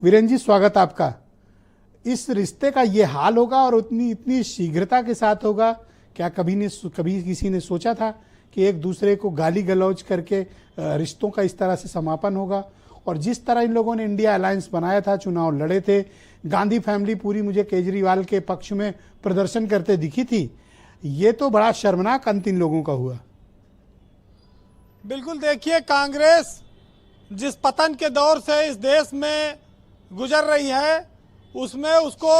वीरेंद्र जी, स्वागत आपका। इस रिश्ते का ये हाल होगा और उतनी इतनी शीघ्रता के साथ होगा, क्या कभी किसी ने सोचा था कि एक दूसरे को गाली गलौज करके रिश्तों का इस तरह से समापन होगा? और जिस तरह इन लोगों ने इंडिया अलायंस बनाया था, चुनाव लड़े थे, गांधी फैमिली पूरी मुझे केजरीवाल के पक्ष में प्रदर्शन करते दिखी थी, ये तो बड़ा शर्मनाक अंत इन लोगों का हुआ। बिल्कुल, देखिए, कांग्रेस जिस पतन के दौर से इस देश में गुजर रही है, उसमें उसको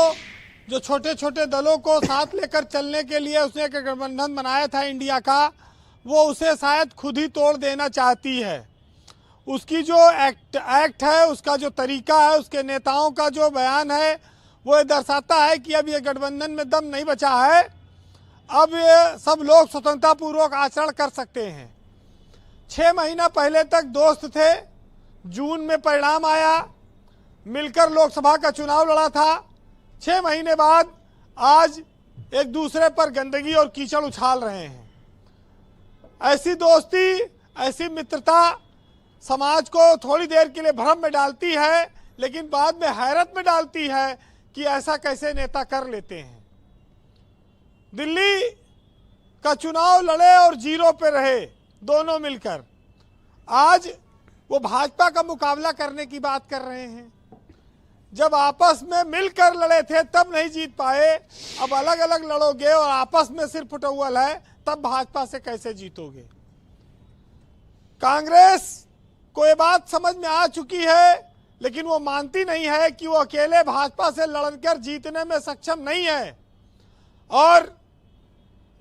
जो छोटे छोटे दलों को साथ लेकर चलने के लिए उसने एक गठबंधन बनाया था इंडिया का, वो उसे शायद खुद ही तोड़ देना चाहती है। उसकी जो एक्ट है, उसका जो तरीका है, उसके नेताओं का जो बयान है, वो ये दर्शाता है कि अब ये गठबंधन में दम नहीं बचा है। अब ये सब लोग स्वतंत्रतापूर्वक आचरण कर सकते हैं। 6 महीना पहले तक दोस्त थे, जून में परिणाम आया, मिलकर लोकसभा का चुनाव लड़ा था। 6 महीने बाद आज एक दूसरे पर गंदगी और कीचड़ उछाल रहे हैं। ऐसी दोस्ती, ऐसी मित्रता समाज को थोड़ी देर के लिए भ्रम में डालती है, लेकिन बाद में हैरत में डालती है कि ऐसा कैसे नेता कर लेते हैं। दिल्ली का चुनाव लड़े और जीरो पे रहे दोनों मिलकर, आज वो भाजपा का मुकाबला करने की बात कर रहे हैं। जब आपस में मिलकर लड़े थे तब नहीं जीत पाए, अब अलग अलग लड़ोगे और आपस में सिर फुटौल है, तब भाजपा से कैसे जीतोगे? कांग्रेस को ये बात समझ में आ चुकी है, लेकिन वो मानती नहीं है कि वो अकेले भाजपा से लड़कर जीतने में सक्षम नहीं है, और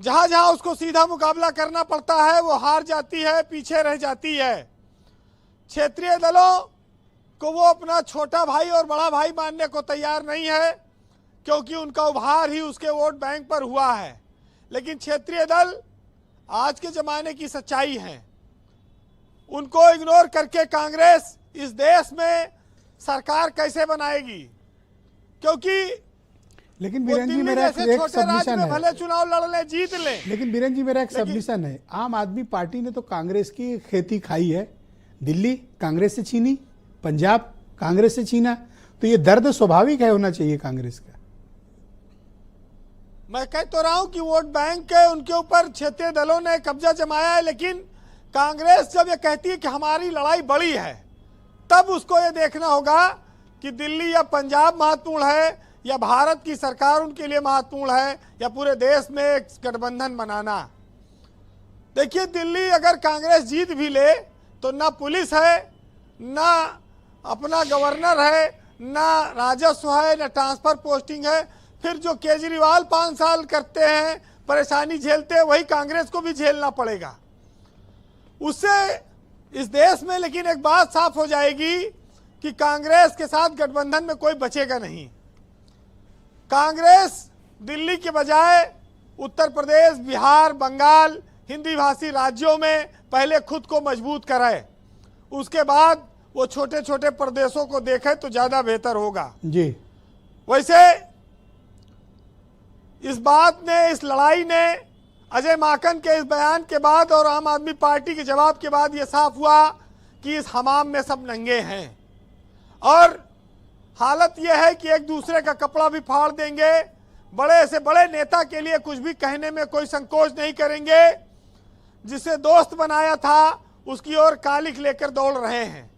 जहां जहां उसको सीधा मुकाबला करना पड़ता है वो हार जाती है, पीछे रह जाती है। क्षेत्रीय दलों को वो अपना छोटा भाई और बड़ा भाई मानने को तैयार नहीं है, क्योंकि उनका उभार ही उसके वोट बैंक पर हुआ है। लेकिन क्षेत्रीय दल आज के जमाने की सच्चाई है, उनको इग्नोर करके कांग्रेस इस देश में सरकार कैसे बनाएगी? क्योंकि लेकिन बीरेन जी, मेरा एक सबमिशन है, भले चुनाव लड़ ले, जीत ले, लेकिन बीरेन जी, मेरा एक सबमिशन है। आम आदमी पार्टी ने तो कांग्रेस की खेती खाई है, दिल्ली कांग्रेस से छीनी, पंजाब कांग्रेस से छीना, तो ये दर्द स्वाभाविक है होना चाहिए कांग्रेस का। मैं कह तो रहा हूं कि वोट बैंक के उनके ऊपर क्षेत्रीय दलों ने कब्जा जमाया है, लेकिन कांग्रेस जब ये कहती है कि हमारी लड़ाई बड़ी है, तब उसको ये देखना होगा कि दिल्ली या पंजाब महत्वपूर्ण है या भारत की सरकार उनके लिए महत्वपूर्ण है, या पूरे देश में एक गठबंधन बनाना। देखिए, दिल्ली अगर कांग्रेस जीत भी ले तो ना पुलिस है, ना अपना गवर्नर है, ना राजस्व है, ना ट्रांसफर पोस्टिंग है। फिर जो केजरीवाल 5 साल करते हैं, परेशानी झेलते हैं, वही कांग्रेस को भी झेलना पड़ेगा। उससे इस देश में लेकिन एक बात साफ हो जाएगी कि कांग्रेस के साथ गठबंधन में कोई बचेगा नहीं। कांग्रेस दिल्ली के बजाय उत्तर प्रदेश, बिहार, बंगाल, हिंदी भाषी राज्यों में पहले खुद को मजबूत कराए, उसके बाद वो छोटे छोटे प्रदेशों को देखे तो ज्यादा बेहतर होगा जी। वैसे इस बात ने, इस लड़ाई ने अजय माकन के इस बयान के बाद और आम आदमी पार्टी के जवाब के बाद ये साफ हुआ कि इस हमाम में सब नंगे हैं, और हालत यह है कि एक दूसरे का कपड़ा भी फाड़ देंगे। बड़े से बड़े नेता के लिए कुछ भी कहने में कोई संकोच नहीं करेंगे। जिसे दोस्त बनाया था उसकी ओर कालिख लेकर दौड़ रहे हैं।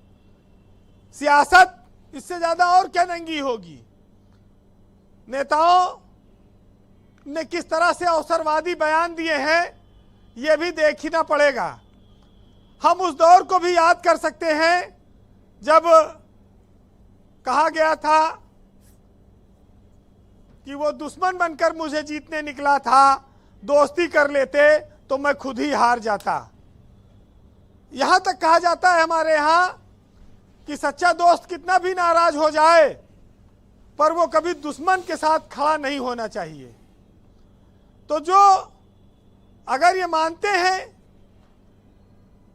सियासत इससे ज्यादा और क्या नंगी होगी? नेताओं ने किस तरह से अवसरवादी बयान दिए हैं, यह भी देखना पड़ेगा। हम उस दौर को भी याद कर सकते हैं जब कहा गया था कि वो दुश्मन बनकर मुझे जीतने निकला था, दोस्ती कर लेते तो मैं खुद ही हार जाता। यहां तक कहा जाता है हमारे यहां कि सच्चा दोस्त कितना भी नाराज हो जाए, पर वो कभी दुश्मन के साथ खड़ा नहीं होना चाहिए। तो जो अगर ये मानते हैं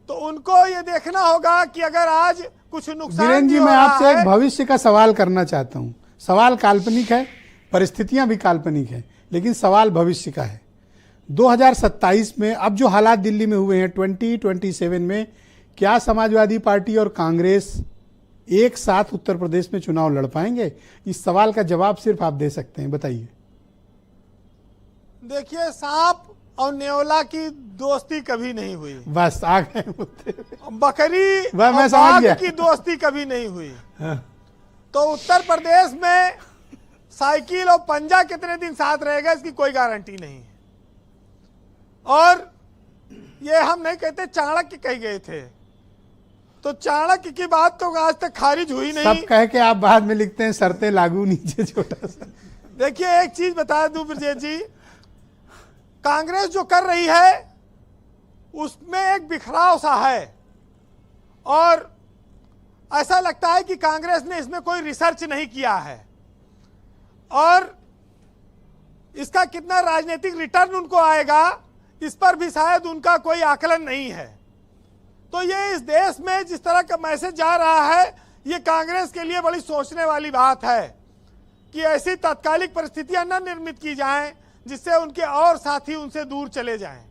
तो उनको ये देखना होगा कि अगर आज कुछ नुकसान बीरेन जी, मैं आपसे एक भविष्य का सवाल करना चाहता हूं। सवाल काल्पनिक है, परिस्थितियां भी काल्पनिक है, लेकिन सवाल भविष्य का है। 2027 में अब जो हालात दिल्ली में हुए हैं, 2027 में क्या समाजवादी पार्टी और कांग्रेस एक साथ उत्तर प्रदेश में चुनाव लड़ पाएंगे? इस सवाल का जवाब सिर्फ आप दे सकते हैं, बताइए। देखिए, सांप और नेवला की दोस्ती कभी नहीं हुई। बस आ गए मुद्दे। बकरी वह मैं और समझ बाघ गया। की दोस्ती कभी नहीं हुई। हाँ। तो उत्तर प्रदेश में साइकिल और पंजा कितने दिन साथ रहेगा इसकी कोई गारंटी नहीं है। और ये हम नहीं कहते, चाणक्य कह गए थे, तो चाणक्य की बात तो आज तक खारिज हुई नहीं। सब कह के आप बाद में लिखते हैं शर्तें लागू नीचे छोटा सा। देखिए, एक चीज बता दूं ब्रजेश जी, कांग्रेस जो कर रही है उसमें एक बिखराव सा है, और ऐसा लगता है कि कांग्रेस ने इसमें कोई रिसर्च नहीं किया है, और इसका कितना राजनीतिक रिटर्न उनको आएगा इस पर भी शायद उनका कोई आकलन नहीं है। तो ये इस देश में जिस तरह का मैसेज जा रहा है, ये कांग्रेस के लिए बड़ी सोचने वाली बात है कि ऐसी तात्कालिक परिस्थितियां न निर्मित की जाएं जिससे उनके और साथी उनसे दूर चले जाएं।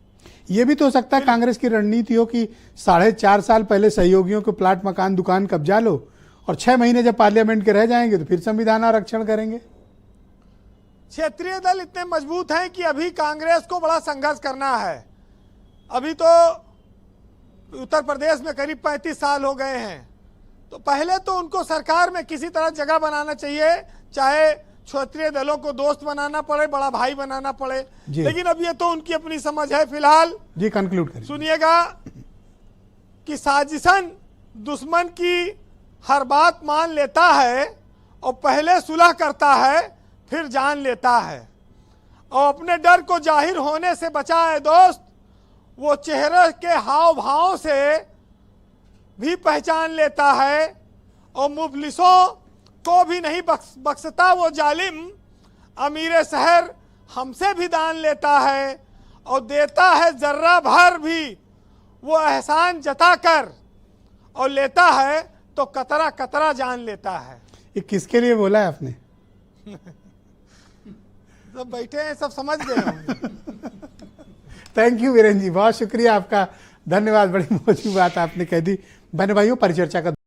ये भी तो हो सकता है कांग्रेस की रणनीति हो कि 4.5 साल पहले सहयोगियों को प्लाट, मकान, दुकान कब्जा लो, और 6 महीने जब पार्लियामेंट के रह जाएंगे तो फिर संविधान आरक्षण करेंगे। क्षेत्रीय दल इतने मजबूत हैं कि अभी कांग्रेस को बड़ा संघर्ष करना है। अभी तो उत्तर प्रदेश में करीब 35 साल हो गए हैं, तो पहले तो उनको सरकार में किसी तरह जगह बनाना चाहिए, चाहे क्षेत्रीय दलों को दोस्त बनाना पड़े, बड़ा भाई बनाना पड़े, लेकिन अब ये तो उनकी अपनी समझ है। फिलहाल जी कंक्लूड करिए। सुनिएगा कि साजिशन दुश्मन की हर बात मान लेता है और पहले सुलह करता है, फिर जान लेता है, और अपने डर को जाहिर होने से बचाए दोस्त, वो चेहरे के हाव भाव से भी पहचान लेता है, और मुफलिसों को भी नहीं बख्शता वो जालिम, अमीर शहर हमसे भी दान लेता है, और देता है जर्रा भर भी वो एहसान जताकर, और लेता है तो कतरा कतरा जान लेता है। ये किसके लिए बोला है आपने? सब बैठे हैं, सब समझ गए होंगे। थैंक यू वीरेंद्र जी, बहुत शुक्रिया आपका, धन्यवाद। बड़ी मौजूद बात आपने कह दी। बहन भाइयों, परिचर्चा का